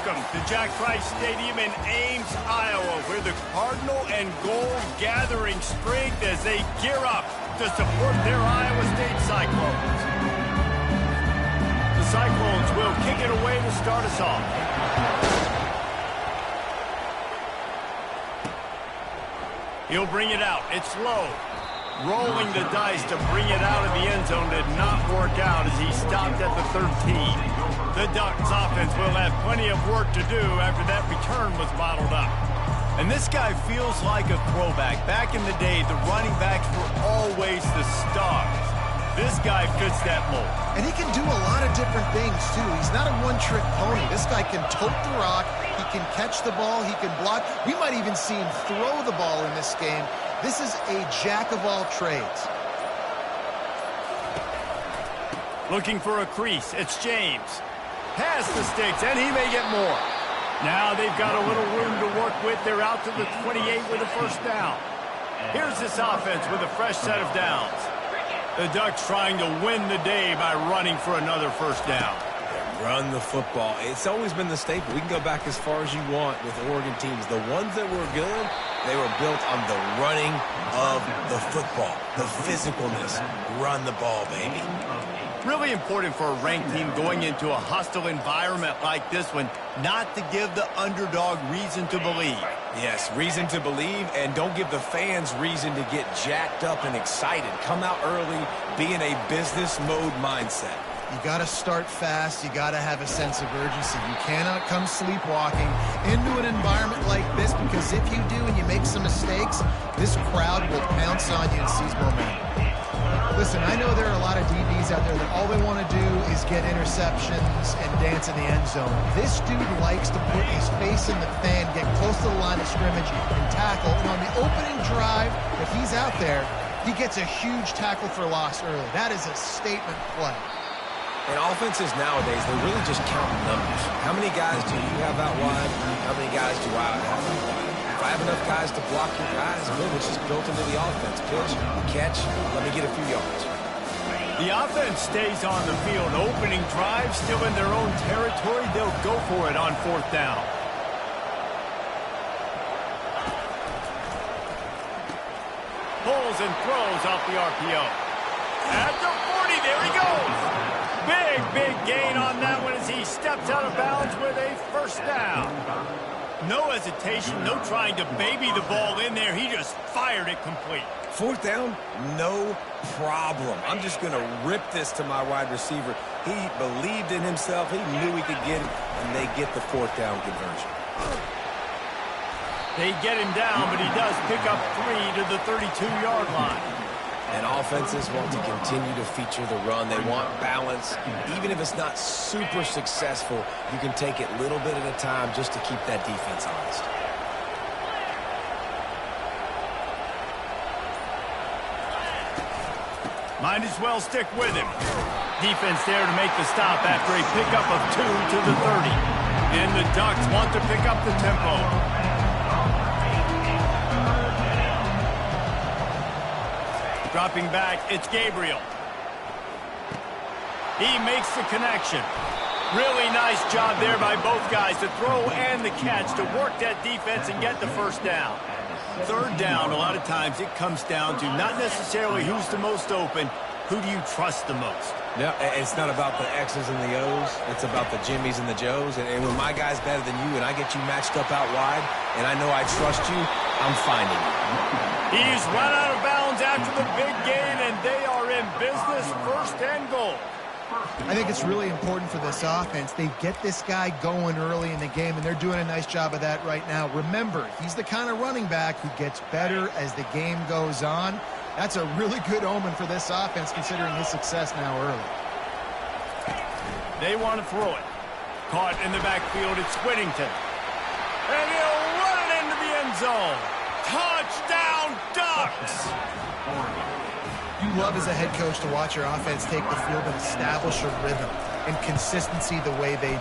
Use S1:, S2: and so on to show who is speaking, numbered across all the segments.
S1: Welcome to Jack Trice Stadium in Ames, Iowa, where the Cardinal and Gold gathering strength as they gear up to support their Iowa State Cyclones. The Cyclones will kick it away to start us off. He'll bring it out. It's low. Rolling the dice to bring it out of the end zone did not work out as he stopped at the 13. The Ducks offense will have plenty of work to do after that return was bottled up. And this guy feels like a throwback. Back in the day, the running backs were always the stars. This guy fits that mold.
S2: And he can do a lot of different things, too. He's not a one-trick pony. This guy can tote the rock. He can catch the ball. He can block. We might even see him throw the ball in this game. This is a jack of all trades.
S1: Looking for a crease. It's James. Has the sticks, and he may get more. Now they've got a little room to work with. They're out to the 28 with a first down. Here's this offense with a fresh set of downs. The Ducks trying to win the day by running for another first down.
S3: Run the football. It's always been the staple. We can go back as far as you want with Oregon teams. The ones that were good, they were built on the running of the football, the physicalness. Run the ball, baby.
S1: Really important for a ranked team going into a hostile environment like this one, not to give the underdog reason to believe.
S3: Yes, reason to believe, and don't give the fans reason to get jacked up and excited. Come out early, be in a business mode mindset.
S2: You got to start fast. You got to have a sense of urgency. You cannot come sleepwalking into an environment like this, because if you do and you make some mistakes, this crowd will pounce on you and seize momentum. Listen, I know there are a lot of DBs out there that all they want to do is get interceptions and dance in the end zone. This dude likes to put his face in the fan, get close to the line of scrimmage, and tackle. And on the opening drive, if he's out there, he gets a huge tackle for loss early. That is a statement play.
S3: And offenses nowadays, they really just count numbers. How many guys do you have out wide? How many guys do I have out wide? If I have enough guys to block your guys, boom, it's just built into the offense. Pitch, catch, let me get a few yards.
S1: The offense stays on the field. Opening drive, still in their own territory. They'll go for it on fourth down. Pulls and throws off the RPO. At the 40, there he goes. Big gain on that one as he steps out of bounds with a first down. No hesitation, no trying to baby the ball in there. He just fired it complete.
S3: Fourth down, no problem. I'm just going to rip this to my wide receiver. He believed in himself. He knew he could get it, and they get the fourth down conversion.
S1: They get him down, but he does pick up 3 to the 32-yard line.
S3: And offenses want to continue to feature the run. They want balance. Even if it's not super successful, you can take it little bit at a time just to keep that defense honest.
S1: Might as well stick with him. Defense there to make the stop after a pickup of 2 to the 30. And the Ducks want to pick up the tempo. Dropping back, it's Gabriel. He makes the connection. Really nice job there by both guys, the throw and the catch, to work that defense and get the first down. Third down, a lot of times it comes down to not necessarily who's the most open, who do you trust the most?
S3: No, it's not about the X's and the O's. It's about the Jimmys and the Joes. And when my guy's better than you and I get you matched up out wide and I know I trust you, I'm finding you.
S1: He's run out of bounds after the big gain, and they are in business, first and goal.
S2: I think it's really important for this offense. They get this guy going early in the game, and they're doing a nice job of that right now. Remember, he's the kind of running back who gets better as the game goes on. That's a really good omen for this offense, considering his success now early.
S1: They want to throw it. Caught in the backfield, it's Whittington. And he'll run it into the end zone. Touchdown, Ducks!
S2: You love as a head coach to watch your offense take the field and establish a rhythm and consistency the way they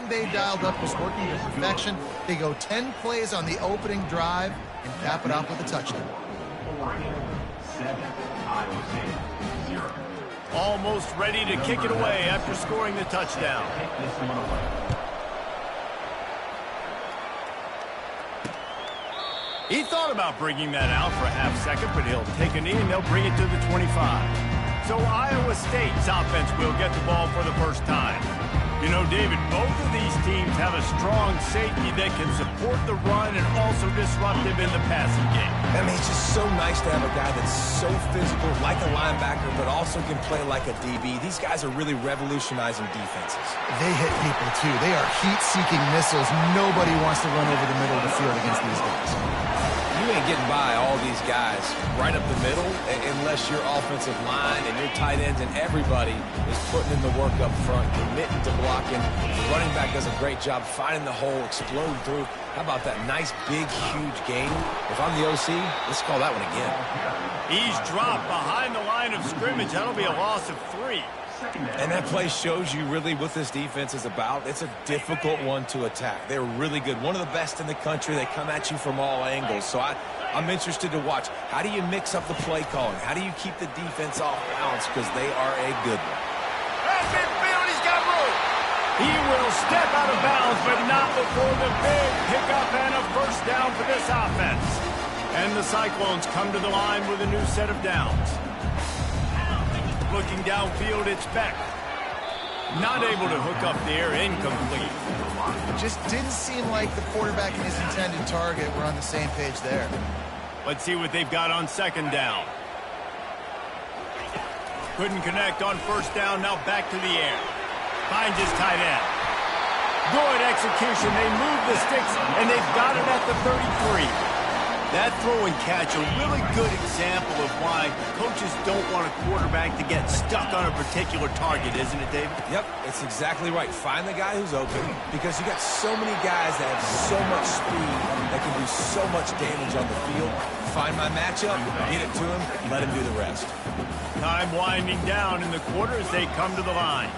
S2: they dialed up was working to perfection. They go 10 plays on the opening drive and cap it off with a touchdown.
S1: Almost ready to kick it away after scoring the touchdown. He thought about bringing that out for a half second, but he'll take a knee and they'll bring it to the 25. So Iowa State's offense will get the ball for the first time. You know, David, both of these teams have a strong safety that can support the run and also disruptive in the passing game.
S3: I mean, it's just so nice to have a guy that's so physical, like a linebacker, but also can play like a DB. These guys are really revolutionizing defenses.
S2: They hit people, too. They are heat-seeking missiles. Nobody wants to run over the middle of the field against these guys.
S3: You ain't getting by all these guys right up the middle unless your offensive line and your tight ends and everybody is putting in the work up front, committing to blocking. The running back does a great job finding the hole, exploding through. How about that nice, big, huge game? If I'm the OC, let's call that one again.
S1: He's dropped behind the line of scrimmage. That'll be a loss of 3.
S3: And that play shows you really what this defense is about. It's a difficult one to attack. They're really good. One of the best in the country. They come at you from all angles. So I'm interested to watch. How do you mix up the play calling? How do you keep the defense off balance? Because they are a good one.
S1: That's midfield. He's got room. He will step out of bounds, but not before the big pickup and a first down for this offense. And the Cyclones come to the line with a new set of downs. Looking downfield, it's Beck. Not able to hook up there, incomplete.
S2: It just didn't seem like the quarterback and his intended target were on the same page there.
S1: Let's see what they've got on second down. Couldn't connect on first down, now back to the air. Finds his tight end. Good execution. They move the sticks, and they've got it at the 33. That throw and catch, a really good example of why coaches don't want a quarterback to get stuck on a particular target, isn't it, David?
S3: Yep, it's exactly right. Find the guy who's open because you got so many guys that have so much speed that can do so much damage on the field. Find my matchup, get it to him, let him do the rest.
S1: Time winding down in the quarter as they come to the line.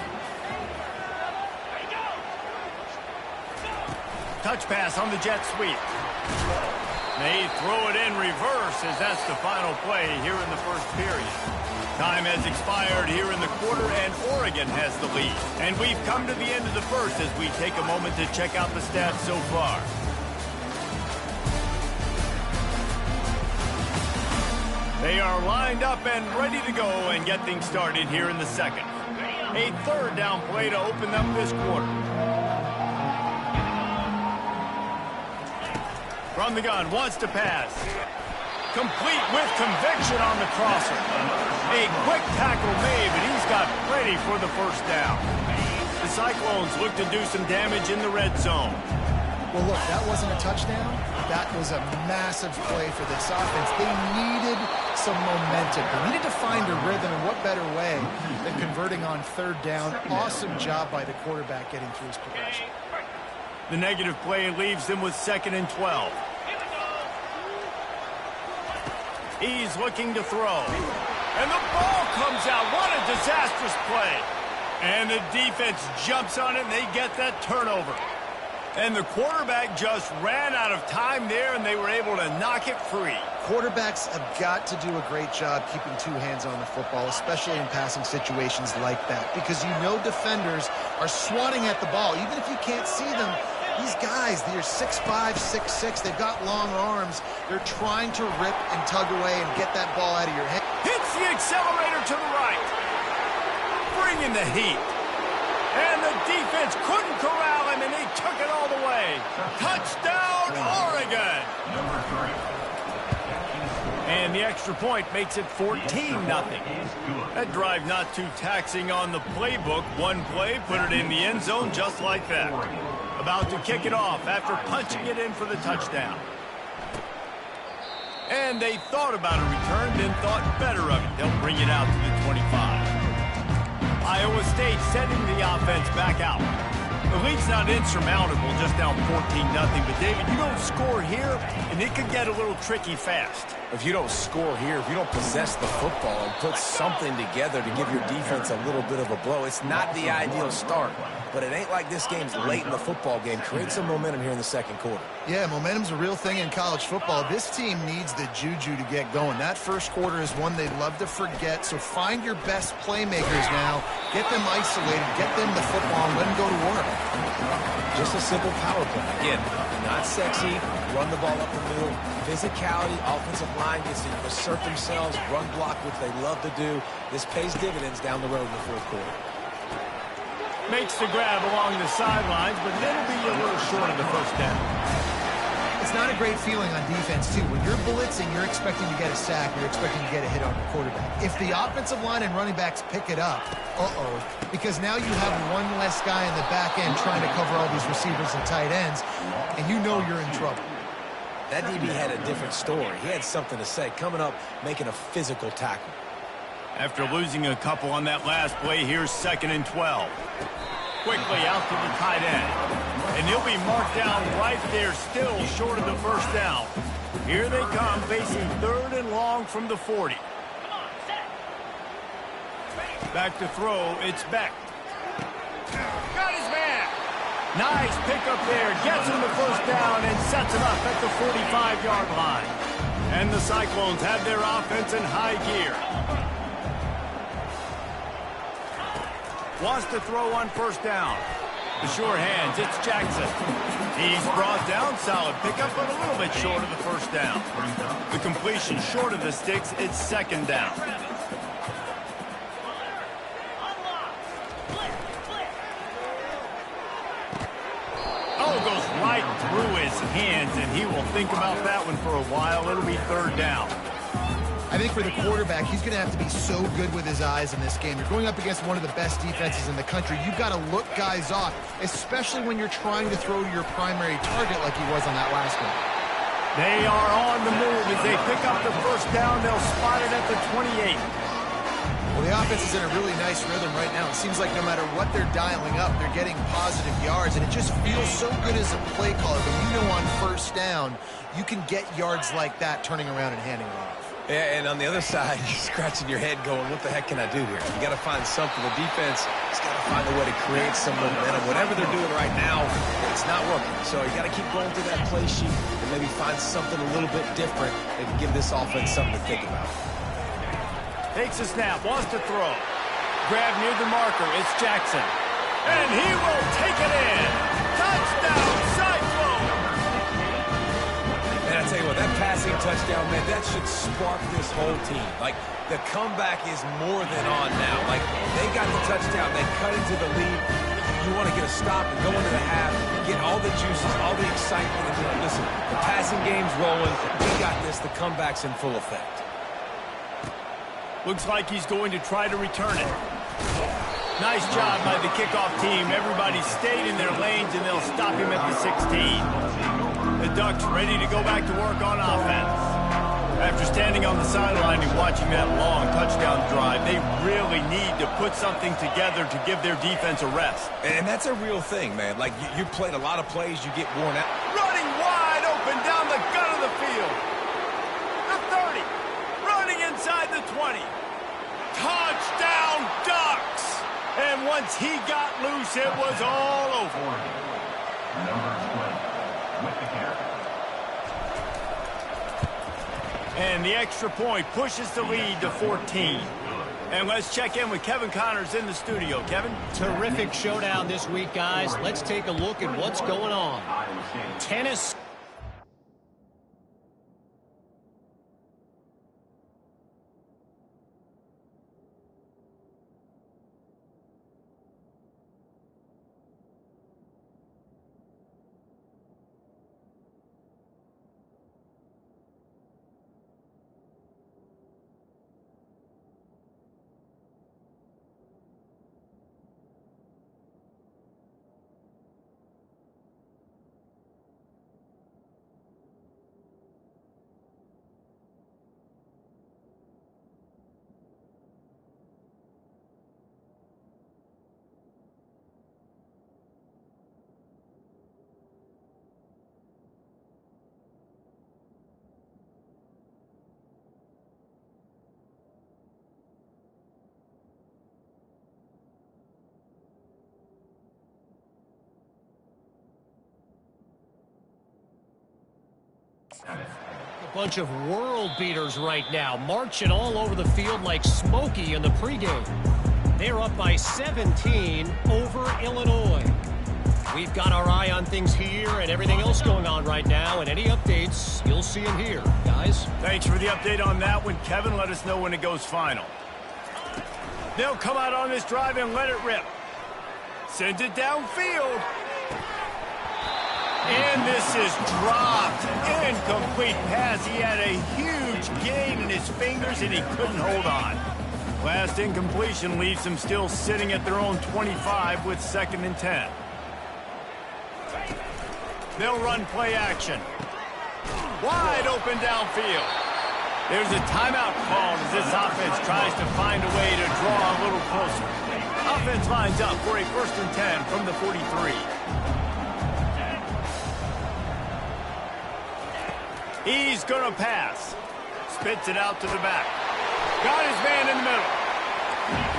S1: Touch pass on the jet sweep. They throw it in reverse as that's the final play here in the first period. Time has expired here in the quarter, and Oregon has the lead. And we've come to the end of the first as we take a moment to check out the stats so far. They are lined up and ready to go and get things started here in the second. A third down play to open up this quarter. From the gun, wants to pass. Complete with conviction on the crosser. A quick tackle made, but he's got plenty for the first down. The Cyclones look to do some damage in the red zone.
S2: Well, look, that wasn't a touchdown. That was a massive play for this offense. They needed some momentum. They needed to find a rhythm, and what better way than converting on third down. Awesome job by the quarterback getting through his progression.
S1: The negative play leaves them with 2nd and 12. He's looking to throw. And the ball comes out. What a disastrous play. And the defense jumps on it, and they get that turnover. And the quarterback just ran out of time there, and they were able to knock it free.
S2: Quarterbacks have got to do a great job keeping two hands on the football, especially in passing situations like that, because you know defenders are swatting at the ball. Even if you can't see them, these guys, they're 6'5", 6'6", they've got long arms. They're trying to rip and tug away and get that ball out of your hand.
S1: Hits the accelerator to the right. Bringing the heat. And the defense couldn't corral him, and he took it all the way. Touchdown, Oregon! And the extra point makes it 14-0. That drive not too taxing on the playbook. One play, put it in the end zone just like that. About to kick it off after punching it in for the touchdown. And they thought about a return, then thought better of it. They'll bring it out to the 25. Iowa State sending the offense back out. The lead's not insurmountable, just down 14-0. But, David, you don't score here, and it could get a little tricky fast.
S3: If you don't score here, if you don't possess the football and put something together to give your defense a little bit of a blow, it's not the ideal start. but it ain't like this game's late in the football game. Create some momentum here in the second quarter.
S2: Yeah, momentum's a real thing in college football. This team needs the juju to get going. That first quarter is one they'd love to forget, so find your best playmakers now. Get them isolated, get them the football, and let them go to work.
S3: Just a simple power play. Again, not sexy, run the ball up the middle. Physicality, offensive line gets to assert themselves, run block, which they love to do. This pays dividends down the road in the fourth quarter.
S1: Makes the grab along the sidelines, but it'll be a little short of the first down.
S2: It's not a great feeling on defense, too. When you're blitzing, you're expecting to get a sack. You're expecting to get a hit on your quarterback. If the offensive line and running backs pick it up, because now you have one less guy in the back end trying to cover all these receivers and tight ends, and you know you're in trouble.
S3: That DB had a different story. He had something to say, coming up, making a physical tackle.
S1: After losing a couple on that last play, here's 2nd and 12. Quickly out to the tight end. And he'll be marked down right there, still short of the first down. Here they come, facing 3rd and long from the 40. Back to throw, it's Beck. Got his man. Nice pickup there, gets him the first down and sets him up at the 45-yard line. And the Cyclones have their offense in high gear. Wants to throw on first down. The sure hands, it's Jackson. He's brought down, solid pickup, but a little bit short of the first down. The completion short of the sticks, it's 2nd down. Oh, goes right through his hands, and he will think about that one for a while. It'll be 3rd down.
S2: I think for the quarterback, he's going to have to be so good with his eyes in this game. You're going up against one of the best defenses in the country. You've got to look guys off, especially when you're trying to throw to your primary target like he was on that last one.
S1: They are on the move. As they pick up the first down, they'll spot it at the 28.
S2: Well, the offense is in a really nice rhythm right now. It seems like no matter what they're dialing up, they're getting positive yards, and it just feels so good as a play caller. But you know on first down, you can get yards like that turning around and handing it off.
S3: Yeah, and on the other side, you're scratching your head going, what the heck can I do here? You got to find something. The defense has got to find a way to create some momentum. Whatever they're doing right now, it's not working. So you got to keep going through that play sheet and maybe find something a little bit different that can give this offense something to think about.
S1: Takes a snap, wants to throw. Grab near the marker, it's Jackson. And he will take it in. Touchdown, Cyclone!
S3: And I tell you what, that passing touchdown, man, that should spark this whole team. Like, the comeback is more than on now. Like, they got the touchdown, they cut into the lead. You want to get a stop and go into the half, get all the juices, all the excitement, and then, listen, the passing game's rolling. We got this, the comeback's in full effect.
S1: Looks like he's going to try to return it. Nice job by the kickoff team. Everybody stayed in their lanes, and they'll stop him at the 16. The Ducks ready to go back to work on offense. After standing on the sideline and watching that long touchdown drive, they really need to put something together to give their defense a rest.
S3: And that's a real thing, man. Like, you played a lot of plays, you get worn out.
S1: Running wide open down the gut of the field. The 30. Running inside the 20. Touchdown, Ducks! And once he got loose, it was all over. And the extra point pushes the lead to 14. And let's check in with Kevin Connors in the studio. Kevin?
S4: Terrific showdown this week, guys. Let's take a look at what's going on. Tennessee. A bunch of world beaters right now, marching all over the field like Smokey in the pregame. They're up by 17 over Illinois. We've got our eye on things here and everything else going on right now, and any updates, you'll see them here, guys.
S1: Thanks for the update on that one, Kevin. Let us know when it goes final. They'll come out on this drive and let it rip. Sends it downfield. And this is dropped. Incomplete pass. He had a huge gain in his fingers, and he couldn't hold on. Last incompletion leaves them still sitting at their own 25 with 2nd and 10. They'll run play action. Wide open downfield. There's a timeout called as this offense tries to find a way to draw a little closer. Offense lines up for a 1st and 10 from the 43. He's going to pass. Spits it out to the back. Got his man in the middle.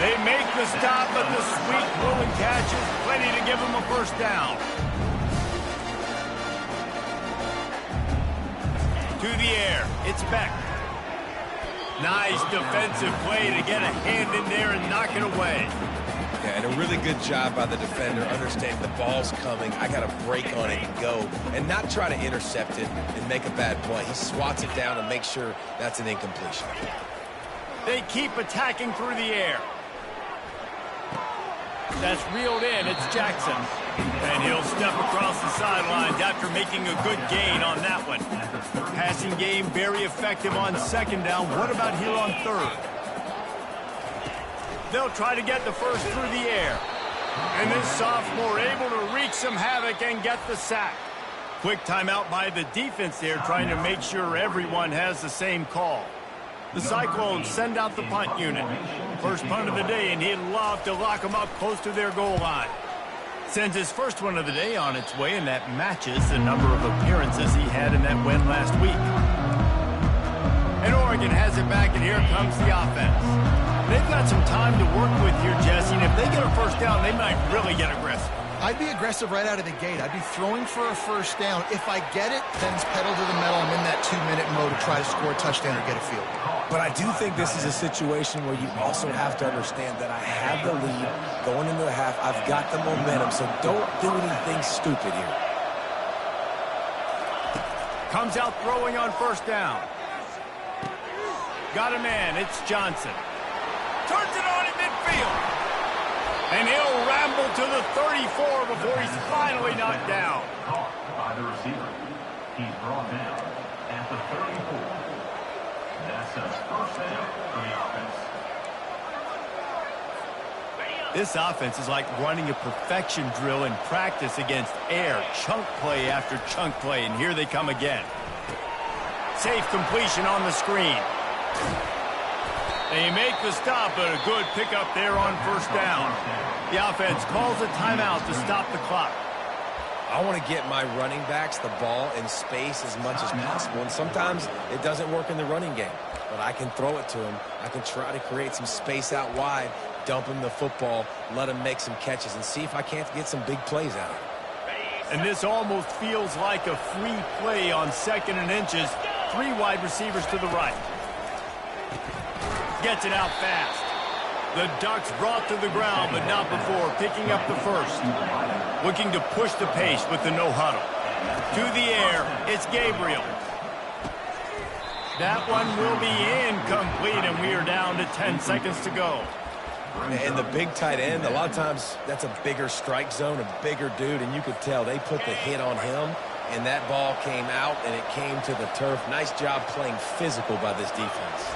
S1: They make the stop, but the sweet pulling catch is plenty to give him a 1st down. To the air. It's Beck. Nice defensive play to get a hand in there and knock it away.
S3: Yeah, and a really good job by the defender understanding the ball's coming. I got to break on it and go and not try to intercept it and make a bad play. He swats it down and makes sure that's an incompletion.
S1: They keep attacking through the air. That's reeled in. It's Jackson. And he'll step across the sidelines after making a good gain on that one. Passing game very effective on 2nd down. What about here on 3rd? They'll try to get the 1st through the air. And this sophomore able to wreak some havoc and get the sack. Quick timeout by the defense there, trying to make sure everyone has the same call. The Cyclones send out the punt unit. First punt of the day, and he'd love to lock them up close to their goal line. Sends his first one of the day on its way, and that matches the number of appearances he had in that win last week. And Oregon has it back, and here comes the offense. They've got some time to work with here, Jesse, and if they get a 1st down, they might really get aggressive.
S2: I'd be aggressive right out of the gate. I'd be throwing for a 1st down. If I get it, then it's pedal to the metal. I'm in that 2-minute mode to try to score a touchdown or get a field goal.
S3: But I do think this is a situation where you also have to understand that I have the lead going into the half. I've got the momentum, so don't do anything stupid here.
S1: Comes out throwing on 1st down. Got a man. It's Johnson. Turns it on in midfield. And he'll ramble to the 34 before he's finally knocked down.
S5: By the receiver. He's brought down at the 34. That's a 1st down for the offense.
S1: This offense is like running a perfection drill in practice against air. Chunk play after chunk play, and here they come again. Safe completion on the screen. They make the stop, but a good pickup there on 1st down. The offense calls a timeout to stop the clock.
S3: I want to get my running backs the ball in space as much as possible, and sometimes it doesn't work in the running game, but I can throw it to them. I can try to create some space out wide, dump him the football, let him make some catches, and see if I can't get some big plays out of it.
S1: And this almost feels like a free play on 2nd and inches. 3 wide receivers to the right. Gets it out fast. The Ducks brought to the ground, but not before picking up the 1st. Looking to push the pace with the no huddle. To the air, it's Gabriel. That one will be incomplete, and we are down to 10 seconds to go.
S3: And the big tight end, a lot of times that's a bigger strike zone, a bigger dude, and you could tell they put the hit on him, and that ball came out, and it came to the turf. Nice job playing physical by this defense.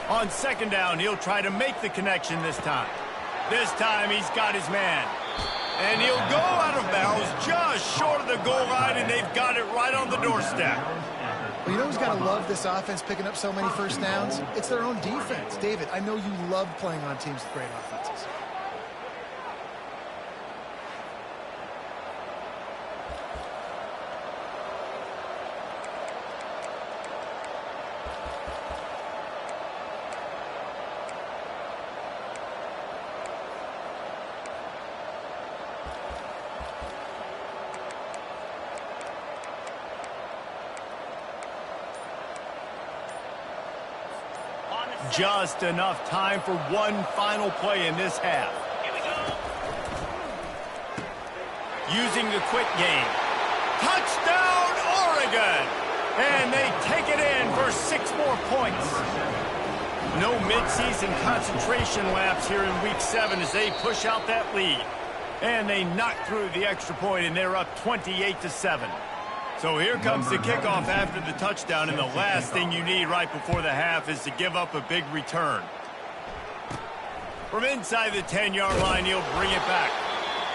S1: On 2nd down, he'll try to make the connection this time. This time, he's got his man. And he'll go out of bounds just short of the goal line, and they've got it right on the doorstep.
S2: Well, you know who's got to love this offense picking up so many 1st downs? It's their own defense. David, I know you love playing on teams with great offenses.
S1: Just enough time for one final play in this half. Using the quick game. Touchdown, Oregon! And they take it in for 6 more points. No midseason concentration laps here in Week 7 as they push out that lead. And they knock through the extra point, and they're up 28-7. So here comes the kickoff after the touchdown, and the last thing you need right before the half is to give up a big return. From inside the 10-yard line, he'll bring it back.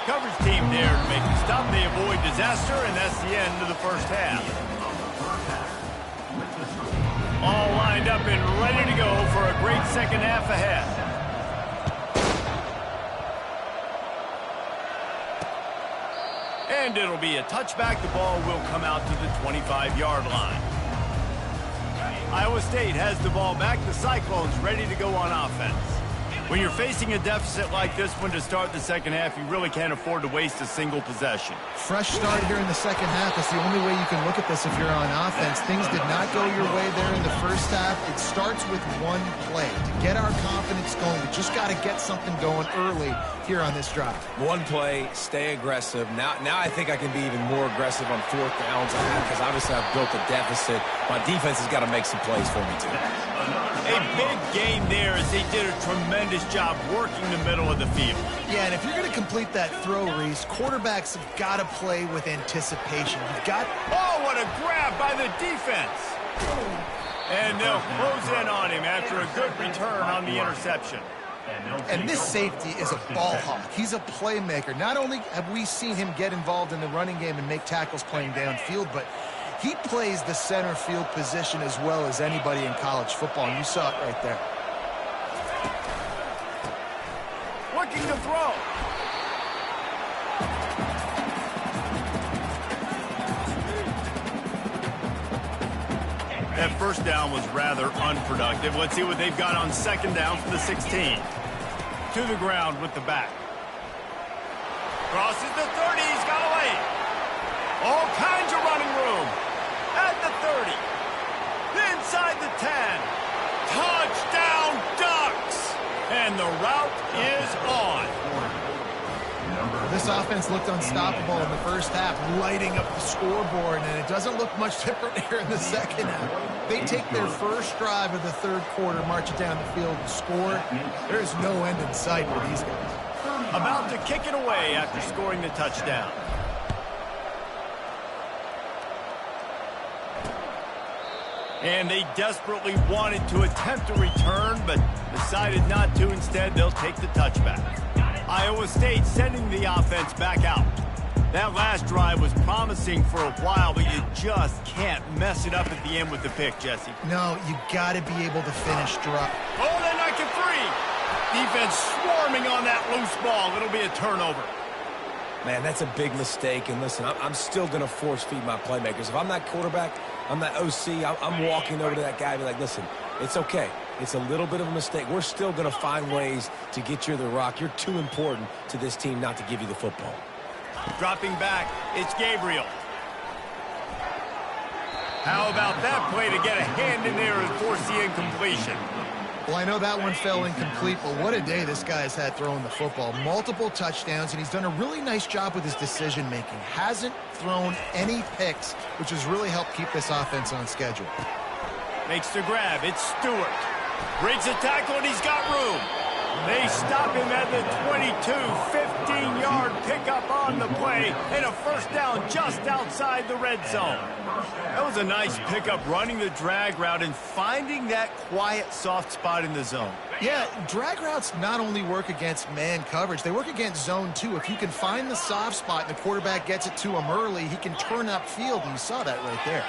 S1: Coverage team there to make the stop. They avoid disaster, and that's the end of the first half. All lined up and ready to go for a great second half ahead. And it'll be a touchback. The ball will come out to the 25-yard line. Iowa State has the ball back. The Cyclones ready to go on offense. When you're facing a deficit like this one to start the second half, you really can't afford to waste a single possession.
S2: Fresh start here in the second half. That's the only way you can look at this if you're on offense. Things did not go your way there in the first half. It starts with one play. To get our confidence going, we just got to get something going early here on this drive.
S3: One play, stay aggressive. Now I think I can be even more aggressive on 4th downs because obviously I've built a deficit. My defense has got to make some plays for me too.
S1: A big gain there as they did a tremendous job working the middle of the field.
S2: Yeah, and if you're going to complete that throw, Reese, quarterbacks have got to play with anticipation. You've got...
S1: Oh, what a grab by the defense. And they'll close in on him after a good return on the interception.
S2: And this safety is a ball hawk. He's a playmaker. Not only have we seen him get involved in the running game and make tackles playing downfield, but he plays the center field position as well as anybody in college football, and you saw it right there.
S1: Looking to throw. That first down was rather unproductive. Let's see what they've got on second down for the 16. To the ground with the back. Crosses the 30. He's got away. All kinds of running room. At the 30. Inside the 10. Touchdown, Ducks! And the route is on.
S2: This offense looked unstoppable in the first half, lighting up the scoreboard, and it doesn't look much different here in the second half. They take their first drive of the third quarter, march it down the field, and score. There's no end in sight for these guys.
S1: About to kick it away after scoring the touchdown. And they desperately wanted to attempt a return, but decided not to. Instead, they'll take the touchback. Iowa State sending the offense back out. That last drive was promising for a while, but you just can't mess it up at the end with the pick, Jesse.
S2: No, you got to be able to finish drop.
S1: Oh, they're knocking free. Defense swarming on that loose ball. It'll be a turnover.
S3: Man, that's a big mistake. And listen, I'm still going to force feed my playmakers. If I'm that quarterback, I'm that OC, I'm walking over to that guy and be like, listen, it's okay. It's a little bit of a mistake. We're still going to find ways to get you the rock. You're too important to this team not to give you the football.
S1: Dropping back, it's Gabriel. How about that play to get a hand in there and force the incompletion?
S2: Well, I know that one fell incomplete, but what a day this guy's had throwing the football. Multiple touchdowns, and he's done a really nice job with his decision-making. Hasn't thrown any picks, which has really helped keep this offense on schedule.
S1: Makes the grab. It's Stewart. Breaks a tackle, and he's got room. They stop him at the 22, 15-yard pickup on the play, and a first down just outside the red zone. That was a nice pickup, running the drag route and finding that quiet, soft spot in the zone.
S2: Yeah, drag routes not only work against man coverage, they work against zone too. If you can find the soft spot and the quarterback gets it to him early, he can turn upfield, and you saw that right there.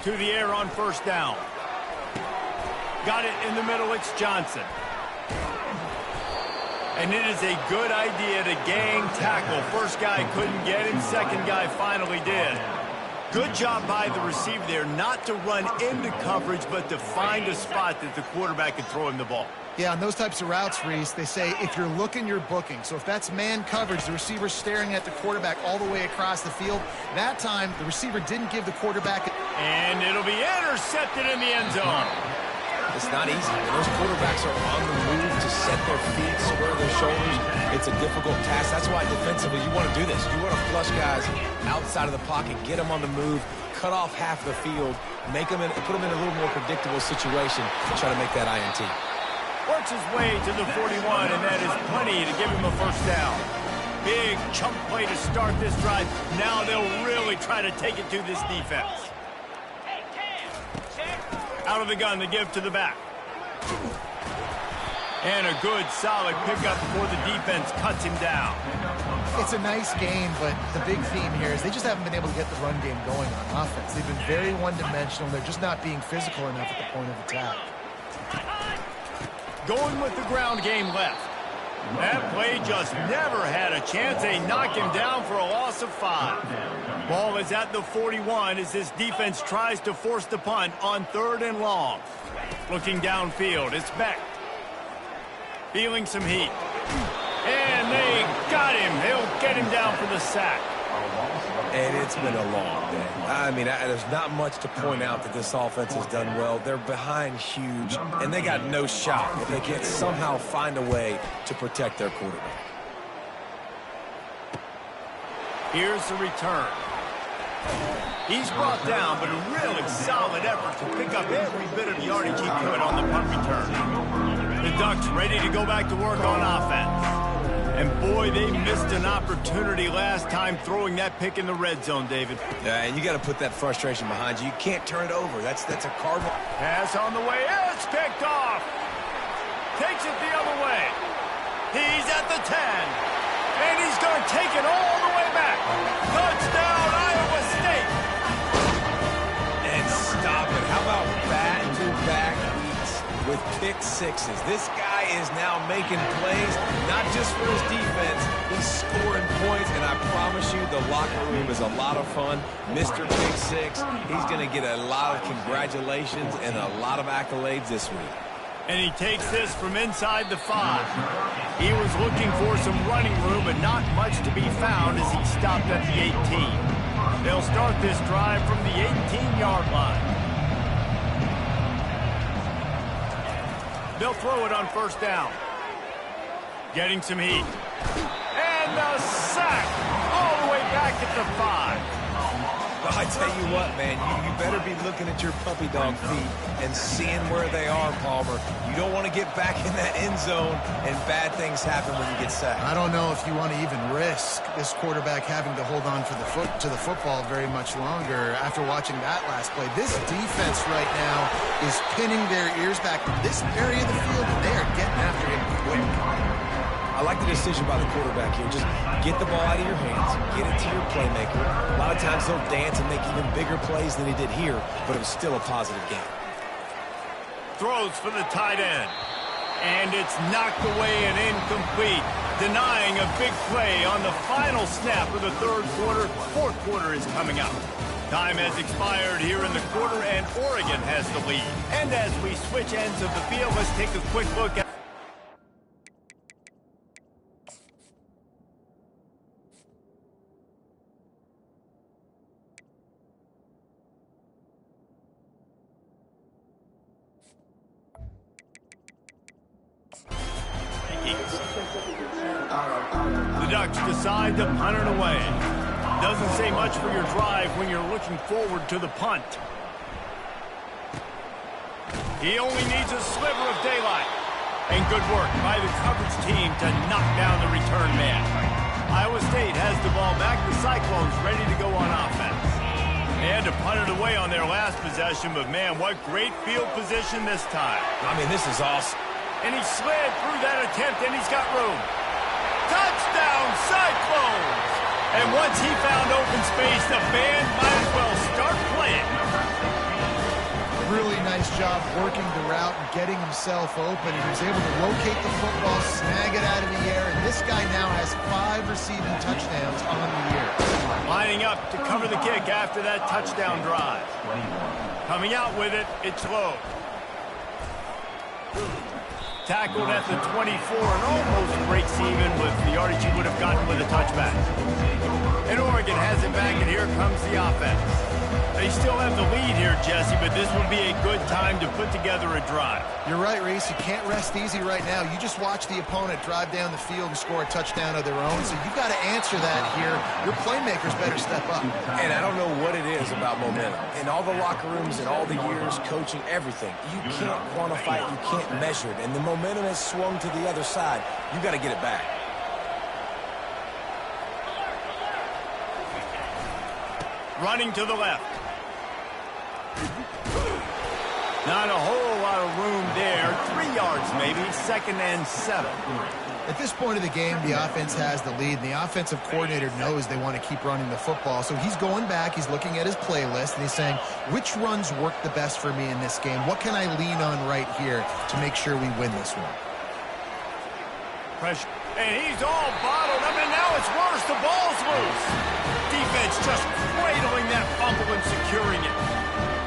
S1: To the air on first down. Got it in the middle, it's Johnson. And it is a good idea to gang tackle. First guy couldn't get him, second guy finally did. Good job by the receiver there, not to run into coverage, but to find a spot that the quarterback could throw him the ball.
S2: Yeah, on those types of routes, Reese, they say if you're looking, you're booking. So if that's man coverage, the receiver's staring at the quarterback all the way across the field. That time, the receiver didn't give the quarterback...
S1: And it'll be intercepted in the end zone.
S3: It's not easy. When those quarterbacks are on the move to set their feet, square their shoulders, it's a difficult task. That's why defensively you want to do this. You want to flush guys outside of the pocket, get them on the move, cut off half the field, put them in a little more predictable situation to try to make that INT.
S1: Works his way to the 41, and that is plenty to give him a first down. Big chunk play to start this drive. Now they'll really try to take it to this defense. Out of the gun, the give to the back. And a good, solid pickup before the defense cuts him down.
S2: It's a nice game, but the big theme here is they just haven't been able to get the run game going on offense. They've been very one-dimensional. They're just not being physical enough at the point of attack.
S1: Going with the ground game left. That play just never had a chance. They knock him down for a loss of 5. Ball is at the 41 as this defense tries to force the punt on 3rd and long. Looking downfield, it's Beck. Feeling some heat. And they got him. They'll get him down for the sack.
S3: And it's been a long day. I mean, there's not much to point out that this offense has done well. They're behind huge, and they got no shot if they can't somehow find a way to protect their quarterback.
S1: Here's the return. He's brought down, but a really solid effort to pick up every bit of yardage he could on the punt return. The Ducks ready to go back to work on offense. And boy, they missed an opportunity last time throwing that pick in the red zone, David.
S3: Yeah, and you got to put that frustration behind you. You can't turn it over. That's a cardinal.
S1: Pass on the way. It's picked off. Takes it the other way. He's at the 10. And he's going to take it all the way back. Touchdown, Iowa State.
S3: And stop it. How about back-to-back weeks with pick sixes? This guy is now making plays, not just for his defense. He's scoring points, and I promise you the locker room is a lot of fun. Mr. Pick Six, he's going to get a lot of congratulations and a lot of accolades this week.
S1: And he takes this from inside the 5. He was looking for some running room, but not much to be found as he stopped at the 18. They'll start this drive from the 18-yard line. They'll throw it on 1st down. Getting some heat. And the sack all the way back at the 5.
S3: Well, I tell you what, man, you better be looking at your puppy dog feet and seeing where they are, Palmer. You don't want to get back in that end zone and bad things happen when you get sacked.
S2: I don't know if you want to even risk this quarterback having to hold on to the football very much longer after watching that last play. This defense right now is pinning their ears back in this area of the field, and they are getting after him quick.
S3: I like the decision by the quarterback here. Just get the ball out of your hands, get it to your playmaker. A lot of times he'll dance and make even bigger plays than he did here, but it was still a positive game.
S1: Throws for the tight end. And it's knocked away and incomplete, denying a big play on the final snap of the 3rd quarter. 4th quarter is coming up. Time has expired here in the quarter, and Oregon has the lead. And as we switch ends of the field, let's take a quick look at the Ducks decide to punt it away. Doesn't say much for your drive when you're looking forward to the punt. He only needs a sliver of daylight. And good work by the coverage team to knock down the return man. Iowa State has the ball back. The Cyclones ready to go on offense. They had to punt it away on their last possession, but man, what great field position this time.
S3: I mean, this is awesome.
S1: And he slid through that attempt, and he's got room. Touchdown, Cyclones! And once he found open space, the band might as well start playing.
S2: Really nice job working the route and getting himself open. He was able to locate the football, snag it out of the air, and this guy now has 5 receiving touchdowns on the year.
S1: Lining up to cover the kick after that touchdown drive. Coming out with it, it's low. Tackled at the 24 and almost breaks even with the yardage he would have gotten with a touchback. And Oregon has it back, and here comes the offense. They still have the lead here, Jesse, but this would be a good time to put together a drive.
S2: You're right, Reese. You can't rest easy right now. You just watch the opponent drive down the field and score a touchdown of their own, so you've got to answer that here. Your playmakers better step up.
S3: And I don't know what it is about momentum. In all the locker rooms and all the years, coaching, everything, you can't quantify it, you can't measure it. And the momentum has swung to the other side. You got to get it back.
S1: Running to the left. Not a whole lot of room there. 3 yards maybe. 2nd and 7.
S2: At this point of the game, the offense has the lead, and the offensive coordinator knows they want to keep running the football. So he's going back, he's looking at his playlist, and he's saying, which runs work the best for me in this game? What can I lean on right here to make sure we win this one?
S1: Pressure. And he's all bottled up, and now it's worse. The ball's loose. Defense just cradling that fumble and securing it.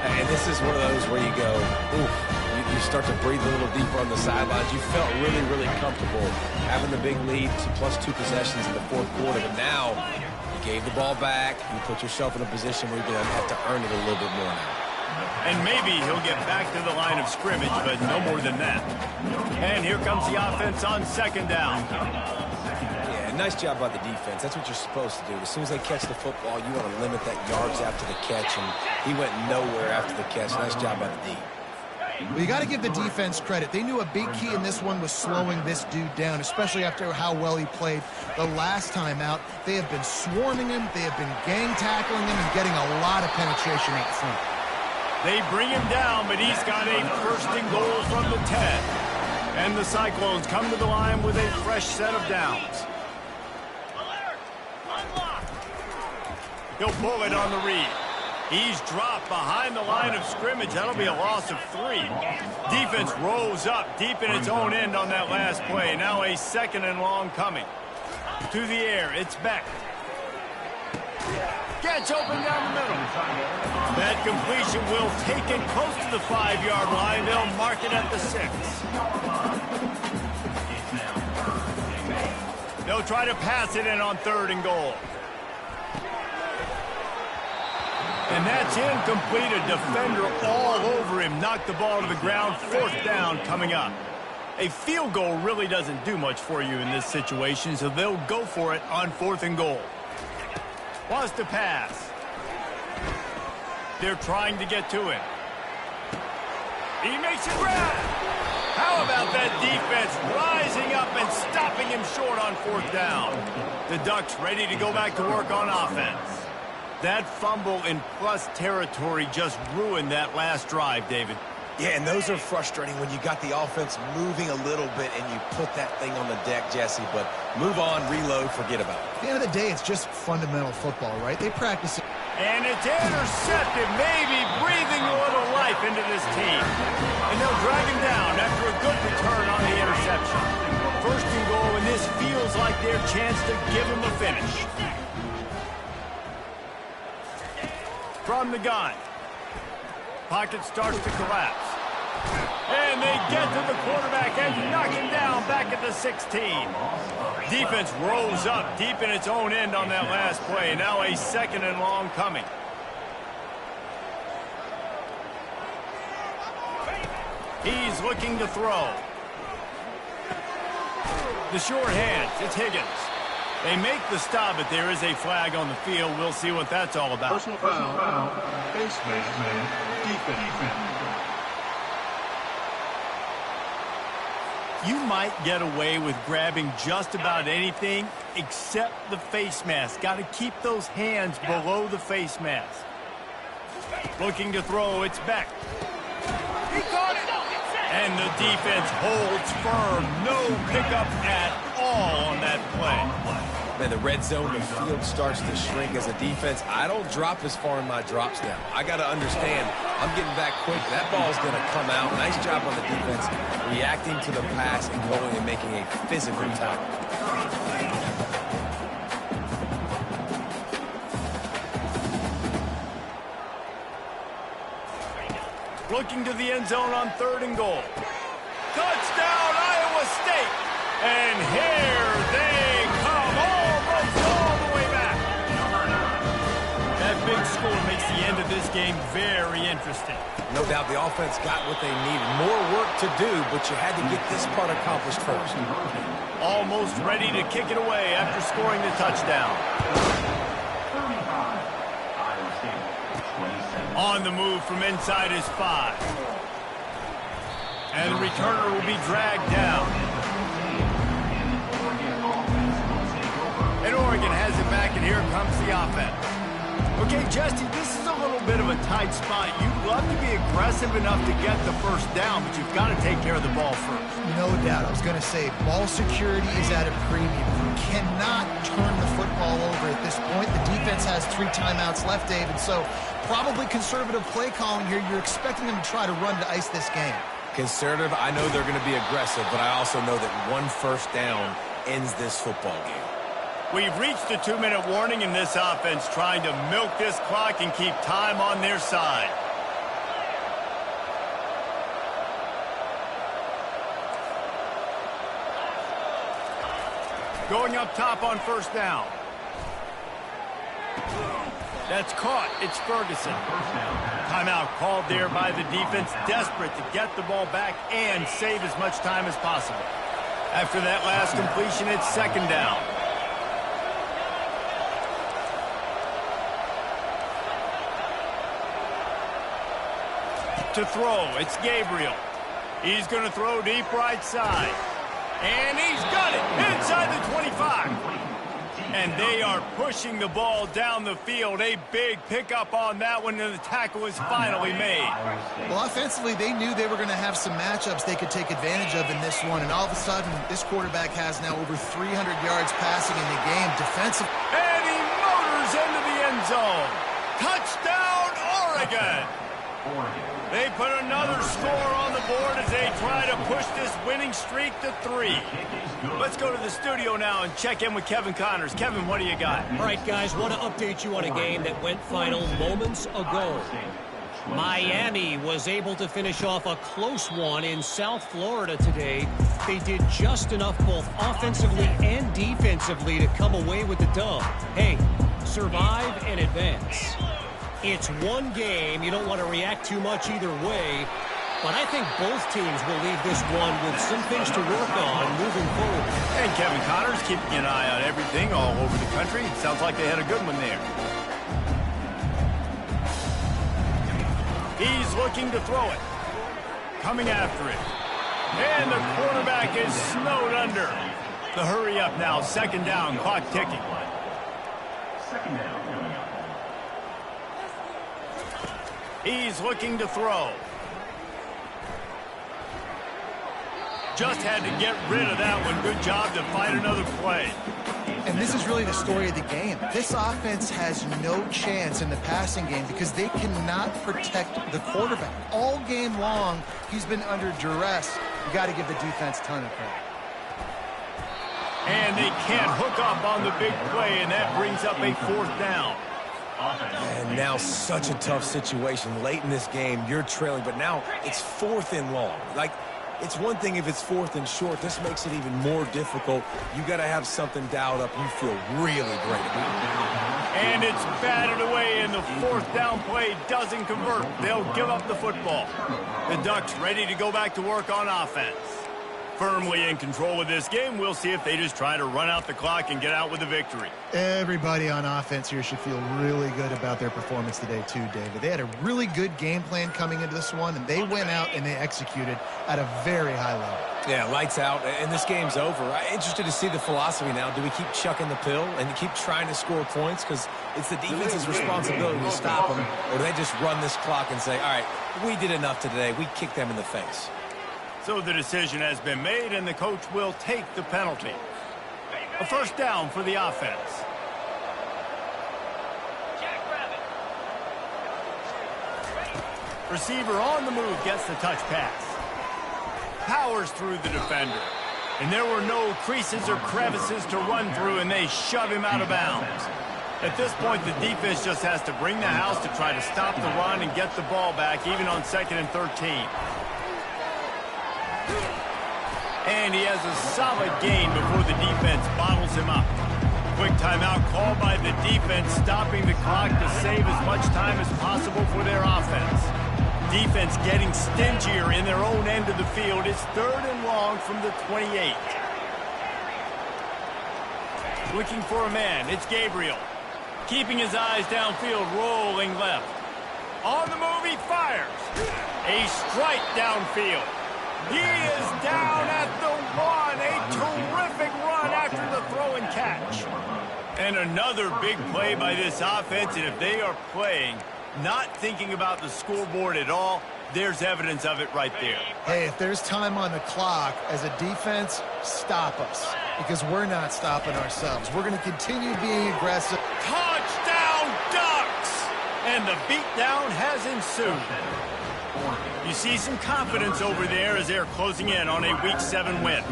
S3: And this is one of those where you go, oof, you start to breathe a little deeper on the sidelines. You felt really, really comfortable having the big lead, plus 2 possessions in the 4th quarter. But now you gave the ball back. You put yourself in a position where you're going to have to earn it a little bit more now.
S1: And maybe he'll get back to the line of scrimmage, but no more than that. And here comes the offense on 2nd down.
S3: Yeah, nice job by the defense. That's what you're supposed to do. As soon as they catch the football, you want to limit that yards after the catch, and he went nowhere after the catch. Nice job by the D.
S2: Well, you got to give the defense credit. They knew a big key in this one was slowing this dude down, especially after how well he played the last time out. They have been swarming him, they have been gang tackling him, and getting a lot of penetration up front.
S1: They bring him down, but he's got a 1st and goal from the 10. And the Cyclones come to the line with a fresh set of downs. He'll pull it on the read. He's dropped behind the line of scrimmage. That'll be a loss of 3. Defense rolls up deep in its own end on that last play. Now a 2nd and long coming. To the air, it's Beck. Catch open down the middle. That completion will take it close to the 5-yard line. They'll mark it at the 6. They'll try to pass it in on 3rd and goal. And that's incomplete. A defender all over him. Knocked the ball to the ground. 4th down coming up. A field goal really doesn't do much for you in this situation, so they'll go for it on 4th and goal. Wants to pass. They're trying to get to him. He makes it grab. How about that defense rising up and stopping him short on 4th down? The Ducks ready to go back to work on offense. That fumble in plus territory just ruined that last drive, David.
S3: Yeah, and those are frustrating when you got the offense moving a little bit and you put that thing on the deck, Jesse, but move on, reload, forget about it.
S2: At the end of the day, it's just fundamental football, right? They practice it.
S1: And it's intercepted, maybe breathing a little life into this team. And they'll drag him down after a good return on the interception. 1st and goal, and this feels like their chance to give him a finish. From the gun. Pocket starts to collapse. And they get to the quarterback and knock him down back at the 16. Defense rolls up deep in its own end on that last play. Now a 2nd and long coming. He's looking to throw. The short hands, it's Higgins. They make the stop, but there is a flag on the field. We'll see what that's all about.
S5: Personal foul. Face man. Defense.
S1: You might get away with grabbing just about anything except the face mask. Got to keep those hands below the face mask. Looking to throw, it's Beck. He caught it! And the defense holds firm. No pickup at all on that play.
S3: Man, the red zone, the field starts to shrink as a defense. I don't drop as far in my drops now. I got to understand, I'm getting back quick. That ball's going to come out. Nice job on the defense, reacting to the pass and going and making a physical tackle.
S1: Looking to the end zone on 3rd and goal. Touchdown, And here they come, almost all the way back. That big score makes the end of this game very interesting.
S3: No doubt the offense got what they needed. More work to do, but you had to get this part accomplished first.
S1: Almost ready to kick it away after scoring the touchdown. On the move from inside his 5. And the returner will be dragged down. And Oregon has it back, and here comes the offense. Okay, Justy, this is a little bit of a tight spot. You'd love to be aggressive enough to get the first down, but you've got to take care of the ball first.
S2: No doubt. I was going to say, ball security is at a premium. You cannot turn the football over at this point. The defense has 3 timeouts left, Dave, and so probably conservative play calling here. You're expecting them to try to run to ice this game.
S3: Conservative, I know they're going to be aggressive, but I also know that 1 first down ends this football game.
S1: We've reached the 2-minute warning in this offense, trying to milk this clock and keep time on their side. Going up top on first down. That's caught. It's Ferguson. Timeout called there by the defense, desperate to get the ball back and save as much time as possible. After that last completion, it's second down. To throw, it's Gabriel. He's going to throw deep right side. And he's got it inside the 25. And they are pushing the ball down the field. A big pickup on that one, and the tackle is finally made.
S2: Well, offensively, they knew they were going to have some matchups they could take advantage of in this one. And all of a sudden, this quarterback has now over 300 yards passing in the game. Defensive.
S1: And he motors into the end zone. Touchdown, Oregon. They put another score on the board as they try to push this winning streak to 3. Let's go to the studio now and check in with Kevin Connors. Kevin, what do you got?
S4: All right, guys, want to update you on a game that went final moments ago. Miami was able to finish off a close one in South Florida today. They did just enough both offensively and defensively to come away with the dub. Hey, survive and advance. It's one game. You don't want to react too much either way. But I think both teams will leave this one with some things to work on moving forward.
S1: And Kevin Connors keeping an eye on everything all over the country. Sounds like they had a good one there. He's looking to throw it. Coming after it. And the quarterback is snowed under. The hurry up now. Second down. Clock ticking.
S5: Second down.
S1: He's looking to throw. Just had to get rid of that one. Good job to fight another play.
S2: And this is really the story of the game. This offense has no chance in the passing game because they cannot protect the quarterback. All game long, he's been under duress. You got to give the defense a ton of credit.
S1: And they can't hook up on the big play, and that brings up a fourth down.
S3: And now such a tough situation. Late in this game, you're trailing, but now it's 4th and long. Like, it's one thing if it's 4th and short. This makes it even more difficult. You got to have something dialed up you feel really great about.
S1: And it's batted away, and the fourth down play doesn't convert. They'll give up the football. The Ducks ready to go back to work on offense. Firmly in control of this game. We'll see if they just try to run out the clock and get out with a victory.
S2: Everybody on offense here should feel really good about their performance today too, David. They had a really good game plan coming into this one, and they went out and they executed at a very high level.
S3: Yeah, lights out, and this game's over. I'm interested to see the philosophy now. Do we keep chucking the pill and keep trying to score points because it's the defense's responsibility to stop them, or do they just run this clock and say, all right, we did enough today. We kicked them in the face.
S1: So the decision has been made, and the coach will take the penalty. A first down for the offense. Receiver on the move gets the touch pass. Powers through the defender. And there were no creases or crevices to run through, and they shove him out of bounds. At this point, the defense just has to bring the house to try to stop the run and get the ball back, even on 2nd and 13. And he has a solid gain before the defense bottles him up. Quick timeout called by the defense, stopping the clock to save as much time as possible for their offense. Defense getting stingier in their own end of the field. It's 3rd and long from the 28. Looking for a man. It's Gabriel. Keeping his eyes downfield, rolling left. On the move, he fires. A strike downfield. He is down at the 1. A terrific run after the throw and catch. And another big play by this offense, and if they are playing, not thinking about the scoreboard at all, there's evidence of it right there.
S2: Hey, if there's time on the clock, as a defense, stop us. Because we're not stopping ourselves. We're going to continue being aggressive.
S1: Touchdown, Ducks! And the beatdown has ensued. You see some confidence over there as they're closing in on a Week 7 win.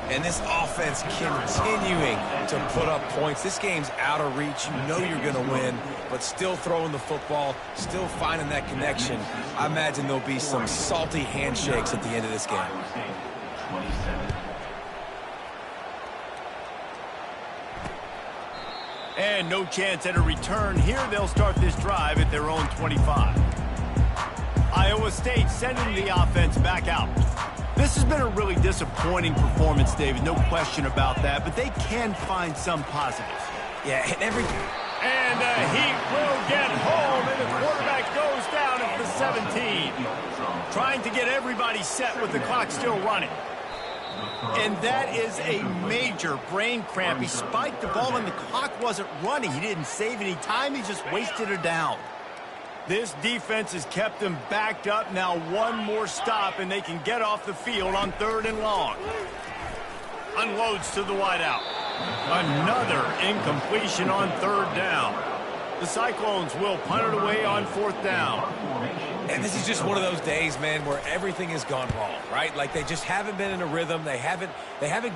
S3: And this offense continuing to put up points. This game's out of reach. You know you're going to win, but still throwing the football, still finding that connection. I imagine there'll be some salty handshakes at the end of this game.
S1: And no chance at a return. Here they'll start this drive at their own 25. Iowa State sending the offense back out. This has been a really disappointing performance, David. No question about that, but they can find some positives.
S3: Yeah,
S1: And he will get home, and the quarterback goes down at the 17. Trying to get everybody set with the clock still running. And that is a major brain cramp. He spiked the ball and the clock wasn't running. He didn't save any time. He just wasted it down. This defense has kept them backed up. Now one more stop and they can get off the field on 3rd and long. Unloads to the wideout. Another incompletion on 3rd down. The Cyclones will punt it away on 4th down.
S3: And this is just one of those days, man, where everything has gone wrong, right? Like they just haven't been in a rhythm. They haven't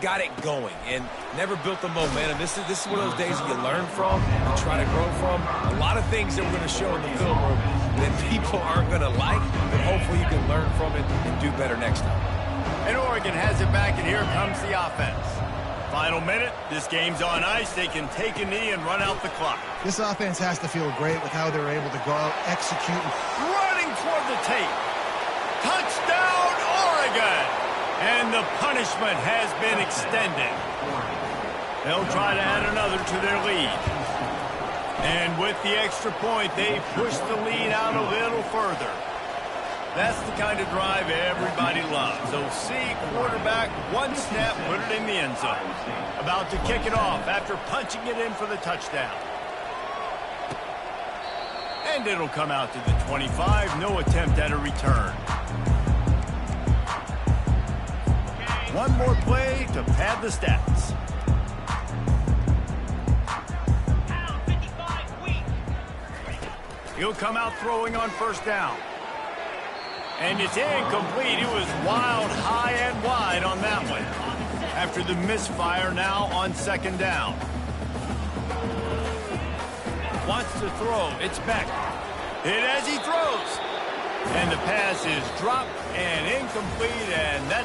S3: got it going and never built the momentum. This is one of those days that you learn from, you try to grow from. A lot of things that we're going to show in the film room that people aren't going to like, but hopefully you can learn from it and do better next time.
S1: And Oregon has it back, and here comes the offense. Final minute, this game's on ice. They can take a knee and run out the clock.
S2: This offense has to feel great with how they're able to go out, execute.
S1: Running toward the tape. Touchdown, Oregon! And the punishment has been extended. They'll try to add another to their lead. And with the extra point, they push the lead out a little further. That's the kind of drive everybody loves. So see, quarterback, one snap, put it in the end zone. About to kick it off after punching it in for the touchdown. And it'll come out to the 25. No attempt at a return. One more play to pad the stats. He'll come out throwing on 1st down. And it's incomplete. It was wild, high and wide on that one. After the misfire, now on 2nd down. Wants to throw. It's Beck. Hit as he throws. And the pass is dropped and incomplete, and that's